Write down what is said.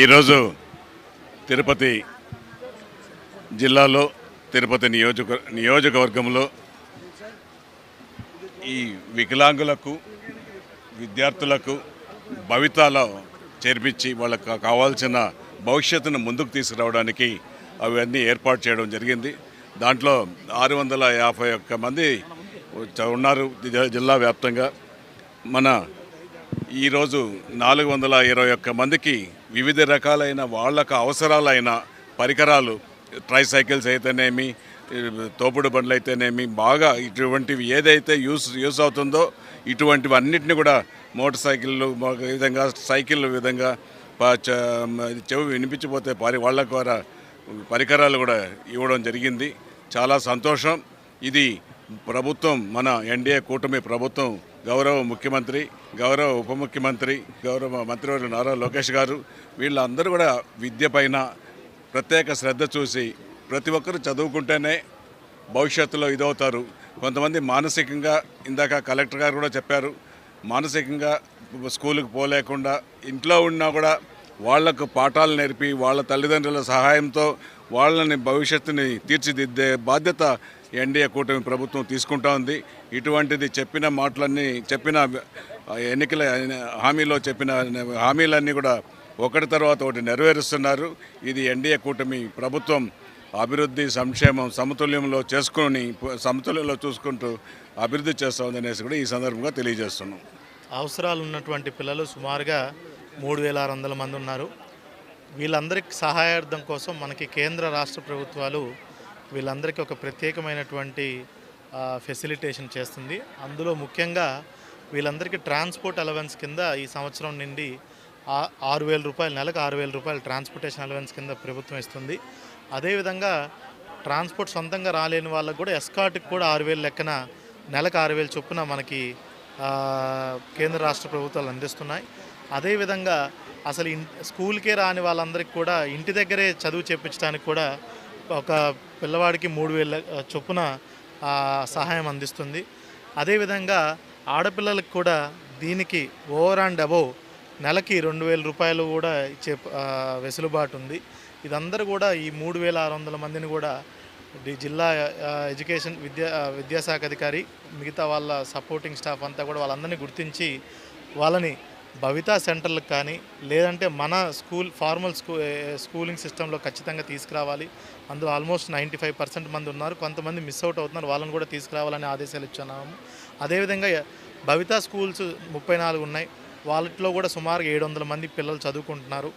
ఈరోజు తిరుపతి జిల్లాలో తిరుపతి నియోజకవర్గంలో ఈ వికలాంగులకు విద్యార్థులకు భవితాలో చేర్పించి వాళ్ళకు కావాల్సిన భవిష్యత్తును ముందుకు తీసుకురావడానికి అవన్నీ ఏర్పాటు చేయడం జరిగింది. దాంట్లో 651 మంది ఉన్నారు జిల్లా వ్యాప్తంగా. మన ఈరోజు 421 మందికి వివిధ రకాలైన వాళ్ళకు అవసరాలైన పరికరాలు, ట్రైసైకిల్స్ అయితేనేమి, తోపుడు బండ్లు అయితేనేమి, బాగా ఇటువంటివి ఏదైతే యూస్ అవుతుందో ఇటువంటివి అన్నిటిని కూడా మోటార్ సైకిళ్ళు విధంగా, సైకిళ్ళ విధంగా చెవి వినిపించిపోతే వాళ్ళ ద్వారా పరికరాలు కూడా ఇవ్వడం జరిగింది. చాలా సంతోషం. ఇది ప్రభుత్వం, మన ఎన్డీఏ కూటమి ప్రభుత్వం, గౌరవ ముఖ్యమంత్రి, గౌరవ ఉప ముఖ్యమంత్రి, గౌరవ మంత్రివర్యులు నారా లోకేష్ గారు వీళ్ళందరూ కూడా విద్య పైన ప్రత్యేక శ్రద్ధ చూసి ప్రతి ఒక్కరు చదువుకుంటేనే భవిష్యత్తులో ఇదవుతారు. కొంతమంది మానసికంగా, ఇందాక కలెక్టర్ గారు కూడా చెప్పారు, మానసికంగా స్కూలుకు పోలేకుండా ఇంట్లో ఉన్నా కూడా వాళ్లకు పాఠాలు నేర్పి వాళ్ళ తల్లిదండ్రుల సహాయంతో వాళ్ళని భవిష్యత్తుని తీర్చిదిద్దే బాధ్యత ఎన్డీఏ కూటమి ప్రభుత్వం తీసుకుంటా ఉంది. ఇటువంటిది చెప్పిన ఎన్నికల హామీలో చెప్పిన హామీలన్నీ కూడా ఒకటి తర్వాత ఒకటి నెరవేరుస్తున్నారు. ఇది ఎన్డీఏ కూటమి ప్రభుత్వం అభివృద్ధి, సంక్షేమం సమతుల్యంలో చూసుకుంటూ అభివృద్ధి చేస్తుంది అనేసి కూడా ఈ సందర్భంగా తెలియజేస్తున్నాం. అవసరాలు ఉన్నటువంటి పిల్లలు సుమారుగా 3600 మంది ఉన్నారు. వీళ్ళందరికీ సహాయార్థం కోసం మనకి కేంద్ర రాష్ట్ర ప్రభుత్వాలు వీళ్ళందరికీ ఒక ప్రత్యేకమైనటువంటి ఫెసిలిటేషన్ చేస్తుంది. అందులో ముఖ్యంగా వీళ్ళందరికీ ట్రాన్స్పోర్ట్ అలవెన్స్ కింద ఈ సంవత్సరం నుండి 6000 రూపాయలు, నెలకు 6000 రూపాయలు ట్రాన్స్పోర్టేషన్ అలవెన్స్ కింద ప్రభుత్వం ఇస్తుంది. అదేవిధంగా ట్రాన్స్పోర్ట్ సొంతంగా రాలేని వాళ్ళకు కూడా ఎస్కాట్కి కూడా 6000 లెక్కన నెలకు 6000 చొప్పున మనకి కేంద్ర రాష్ట్ర ప్రభుత్వాలు అందిస్తున్నాయి. అదేవిధంగా అసలు స్కూల్కే రాని వాళ్ళందరికీ కూడా ఇంటి దగ్గరే చదువు చెప్పించడానికి కూడా ఒక పిల్లవాడికి 3000 చొప్పున సహాయం అందిస్తుంది. అదేవిధంగా ఆడపిల్లలకు కూడా దీనికి ఓవర్ అండ్ అబోవ్ నెలకి 2000 రూపాయలు కూడా ఇచ్చే వెసులుబాటు ఉంది. ఇదందరూ కూడా ఈ 3600 మందిని కూడా జిల్లా ఎడ్యుకేషన్ విద్యాశాఖ అధికారి, మిగతా వాళ్ళ సపోర్టింగ్ స్టాఫ్ అంతా కూడా వాళ్ళందరినీ గుర్తించి వాళ్ళని భవితా సెంటర్లకు కానీ లేదంటే మన ఫార్మల్ స్కూలింగ్ సిస్టంలో ఖచ్చితంగా తీసుకురావాలి. అందులో ఆల్మోస్ట్ 95% మంది ఉన్నారు. కొంతమంది మిస్ అవుట్ అవుతున్నారు, వాళ్ళని కూడా తీసుకురావాలని ఆదేశాలు ఇచ్చున్నాము. అదేవిధంగా భవితా స్కూల్స్ 34 ఉన్నాయి. వాళ్ళలో కూడా సుమారు 700 మంది పిల్లలు చదువుకుంటున్నారు.